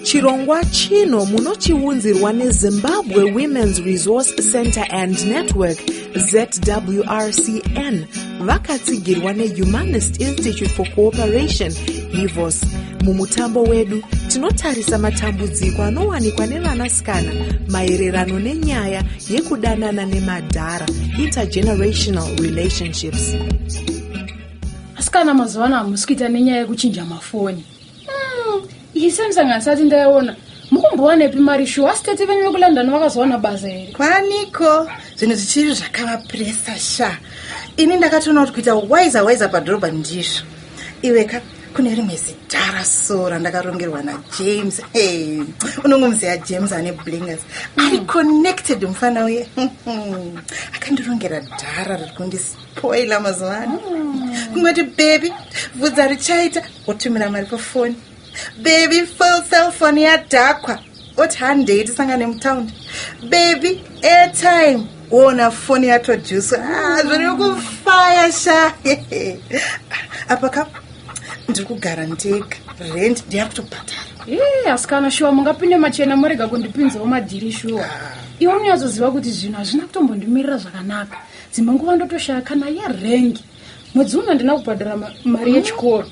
Chirongwa chino munochiunzirwa neZimbabwe Women's Resource Center and Network ZWRCN vakatsigirwa neHumanist Institute for Cooperation HIVOS. Mumutambo wedu tinotarisa matambudziko anowanikwa nevanasikana maererano nenyaya yekudanana nemadhara, intergenerational relationships. Asikana mazwana hamusikuita nenyaya yekuchinja mafoni. Iyi Samsung asati ndaiona. Mukumbowana primary show asitete venyu kuLondon vakazowana basa here. Kwaniko zvinhu zvichiri zvakavapresa sha. Ini ndakatoona kuti kuita waiza padhorobha ndizvo. Iweka kune rimwe zidhara sora ndakarongerwa naJames. Unongomuziva James ane blingers. Ari connected mufana uye. Akandirongera dhara riri kundispoila mazuva ano. Kungoti baby, bvudza richaita wotumira mari pafoni. Baby, full cell phone yadhakwa. Oti handei tisangane mutaundi. Baby, airtime. Wona phone yatojuswa. Zviri kufaya sha. Apaka ndiri kugara ndega. Rent ndiyakutobhadhara. Asikana shuwa mungapinde machena murega kundipinzawo madhiri shuwa. Iwe munyazoziva kuti zvinhu hazvina kutombondimirira zvakanaka. Dzimwe nguva ndotoshaya kana yerengi. Mwedzi uno ndina kubhadhara mari yechikoro.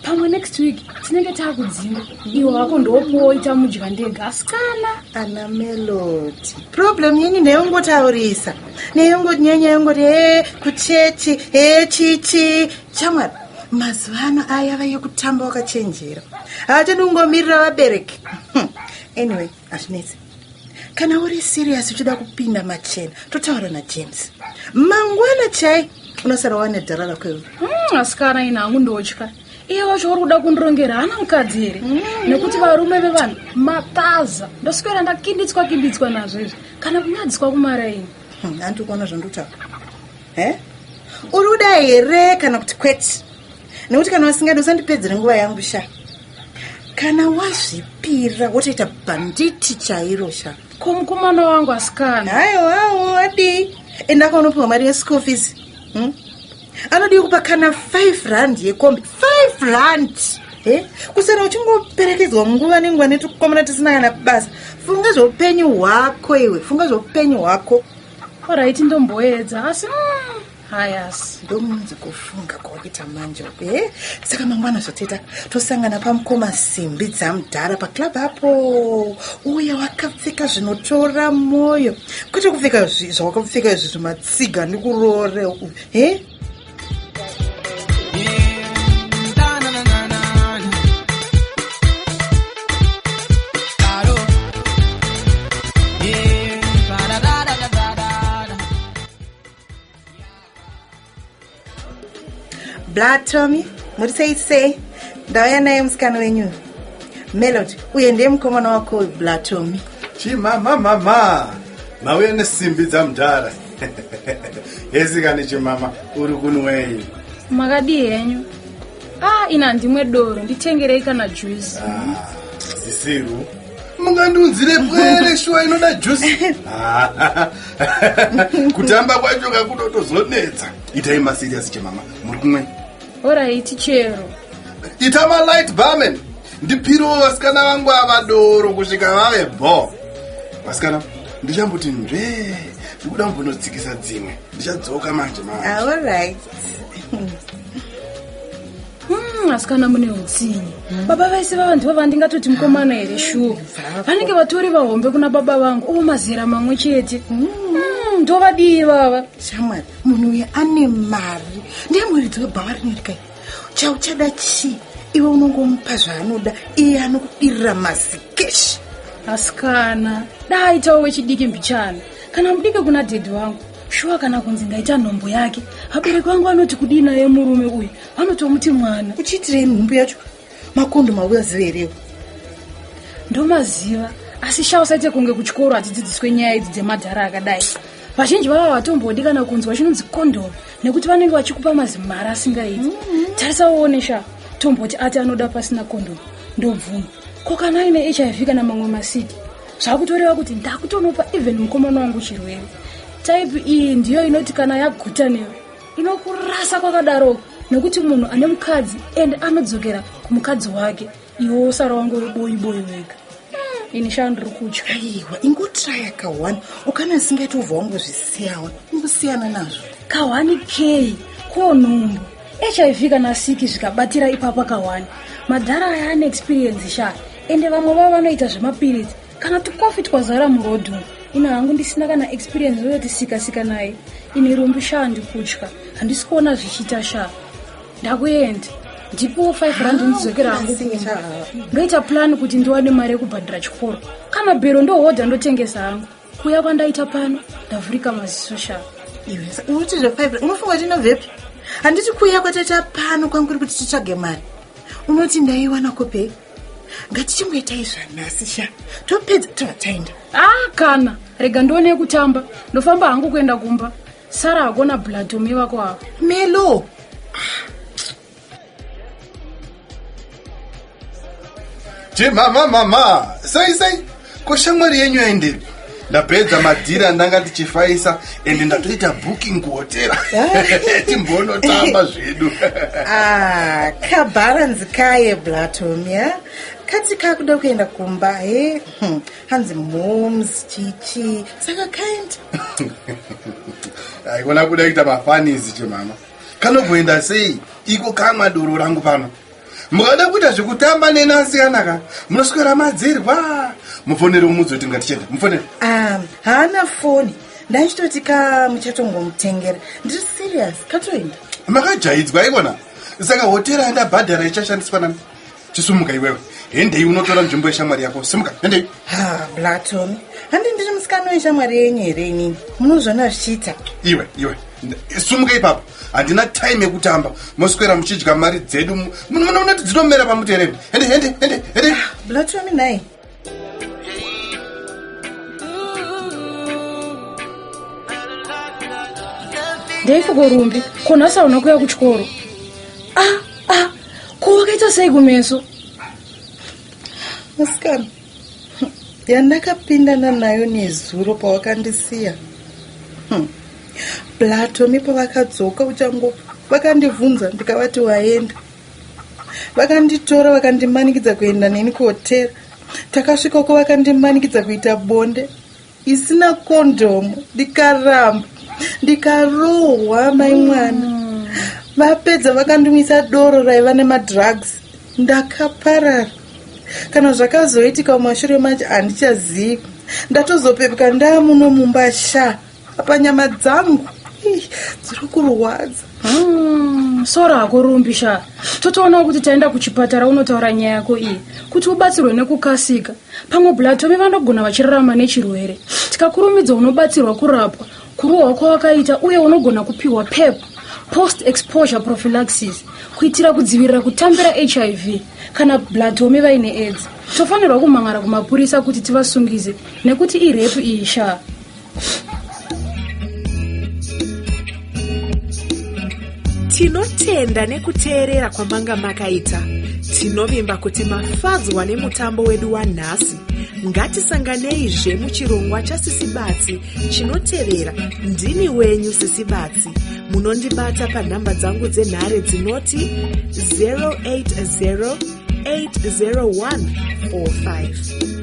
Pamwe next week tinenge taakudzinga. Iwe wako ndopoita mudya ndega. Asikana ana Melody. Problem yenyu neyongotaurisa. Neyongoti nyanya yongoti kuchechi, chichi. Chamwari, mazuvano ayava yekutamba wakachenjera. Hawatodi kungomirira vabereki. Anyway, hazvinetsi. Kana uri serious uchida kupinda machena, totaura naJames. Mangwana chai unosara wane dhara rako iwe. Asikana ina hangu ndotya. Iye wacho uri kuda kundirongera hana mukadzi here. Nekuti varume vevanhu mataza. Ndoswera ndakinditswa nazvo izvi. Kana kunyadziswa kumaraini. Handi kuona zvandutaura. Uri kuda here kana kuti kwete? Nekuti kana wasingadi usandipedzere nguva yangu sha. Kana wazvipira wotoita banditi chairo sha. Kumukomana wangu asikana. Hayo adi. Enda kaunopiwa mari yeschool fees. Anodi kupa kana 5 rand yekombi. 5 rand. Kusera uchingoperekedzwa nguva nenguva netukomana tisina kana kubasa. Funga zvoupenyu hwako iwe. Funga zvoupenyu hwako. Alright, ndomboedza asi hayas. Ndomunzi kufunga kwakuita manje. Saka mangwana zvoteta tosangana pamukoma simbi dzamudhara paclub hapo. Uye wakapfeka zvinotora moyo. Kwete kupfeka zvawakapfeka izvi zvimatsiga ndikurore. Blood Tommy, muri sei? Ndauya naye musikana wenyu. Melody, uye ndiye mukomana wako Blood Tommy. Chimama. Mauya nesimbi dzamudhara. Yesikane chimama, uri kunwei. Makadi henyu. Ina ndimwe doro, nditengerei kana juice. Zisiru. Mungandunzire pwere shuwa inoda juice. Kutamba kwacho kakutotozonetsa. Itai masirias chimama, muri kumwe. Alright, chero. Itama light barman. Ndipiro vasikana vangu avadoro kusvika vave bo. Vasikana, ndichamboti ndwe. Ndikuda mbonotsikisa dzimwe. Ndichadzoka manje manje. Alright. Asikana mune utsinyi. Baba vaisi vavanhu vavandingatoti mukomana here shuwa. Vanenge vatori vahombe kuna baba vangu. Mazera mamwe chete. Ndovadii vava. Shamwari, munhu uye ane mari. Ndiye muridzi webhawa rinyika. Chauchada chi? Iwe unongomupa zvaanoda. Iye anokudirira mazikeshi. Asikana, daitawo wechidiki mbichana. Kana mudike kuna dhedhi wangu. Shuwa kana kunzi ngaita nhombo yake. Vabereki vangu vanoti kudii naye murume uyu. Vanotomuti mwana. Uchiitirei nhombo yacho? Makondo mauyaziverewo. Ndomaziva. Asi shausaite kunge kuchikoro atidzidziswe nyaya idzi dzemadhara akadai. Vazhinji vava vatombodi kana kunzwa chinonzi kondomu nekuti vanenge vachikupa mazimari asingaiti. Tarisa uonesha tomboti ati anoda pasina kondomu ndobvuma. Ko kana aine HIV kana mamwe masiki zvakutoreva kuti ndakutonopa even mukomana wangu chirwere. Type iyi ndiyo inoti kana yaguta newe inokurasa kwakadaro nekuti munhu ane mukadzi and anodzokera kumukadzi wake iwo usara wangu boyi wega. ini shandiri kutya. aiwa ingotraya Ka1 ukana singaiti ubva wangozvisiyawa ingosiyana nazvo. Ka1 k konhumbu HIV kana siki zvikabatira ipapa Ka1 madhara aya ane experience sha ende vamwe vava vanoita zvemapiritsi kana tukofi twazara murodhu. Ina hangu ndisina kana experience yoti sika naye ini rumbi sha ndikutya handisi kuona zvichita sha ndakuenda ndipo 5 rand ndizokera hangu kumba ndoita plan kuti ndiwane mari yekubhadhira chikoro kana bhero ndohodha ndotengesa hangu kuya kwandaita pano ndavhurika maziso sha. iwe uti zve5 unofunga kuti ndobvepi? handiti kuya kwataita pano kwanguri kuti titsvage mari unoti ndaiwana kopei? ngatichimboitai zvanhasi sha topedza tataenda. Kana rega ndione kutamba ndofamba hangu kuenda kumba sara akona blatomi vako ava Melo. mama sai koshamwari yenyu yaenderi ndapedza madhira ndanga ndichifaisa ende ndatoita booking kuhotera timbonotamba zvedu. Kabharanzi kaye Blatomia kati kakuda kuenda kumba hanzi moms chichi saka kaenda. aikona kuda kuita mafanizi chemama kanogwenda sei iko kamwa doro rangu pano mukada kuita zvekutamba nenasikanaka munoswera madzirwa mufonero muzoti ngatichenda mufonero. haana foni ndaichitoti muchatongomutengera ndiri serious katoenda. makajaidzwa ikona saka hotera andabhadhara ichashandiswa nani chisumuka iwewe hendei unotora nzvimbo yeshamwari yako simuka hendei. Blatom handi ndiri musikana weshamwari yenyu here inini munozvona zvichiita. iwe sumuka ipapo handina time yekutamba moswera muchidya mari dzedu munoti dzinomera pamutereni hende. Blatom nai ndeifuko rumbi konhasa una kuya kuchikoro. Ko wakaita sei kumeso? musikana yandakapindana nayo nezuro pawakandisiya. Blatomi pavakadzoka uchango vakandibvunza ndikavati waenda vakanditora vakandimanikidza kuenda neni kuhotera takasvika uko vakandimanikidza kuita bonde isina kondomu ndikaramba ndikarohwa mai mwana vapedza vakandimwisa doro raiva nemadrugs ndakaparara kana zvakazoitika mumashure macho handichazivi ndatozopepeka ndaamuno mumba sha panyama dzangu dziri kurwadza. Sora hako rumbisha totoona kuti taenda kuchipatara unotaura nyaya yako iyi kuti ubatsirwe nekukasika pamwe Blatomi vanogona vachirarama nechirwere tikakurumidza unobatsirwa kurapwa kurohwa kwawakaita uye unogona kupiwa PEP post exposure prophylaxis kuitira kudzivirira kutambira HIV kana Blatomi vaine AIDS. Tofanirwa kumhangara kumapurisa kuti tivasungize nekuti irepu iyi sha. Tinotenda nekuteerera kwamanga makaita. Tinovimba kuti mafadzwa nemutambo wedu wanhasi. Ngatisanganeizve muchirongwa chaSisibatsi chinotevera. Ndini wenyu Sisibatsi. Munondibata panhamba dzangu dzenhare dzinoti 080 801 45.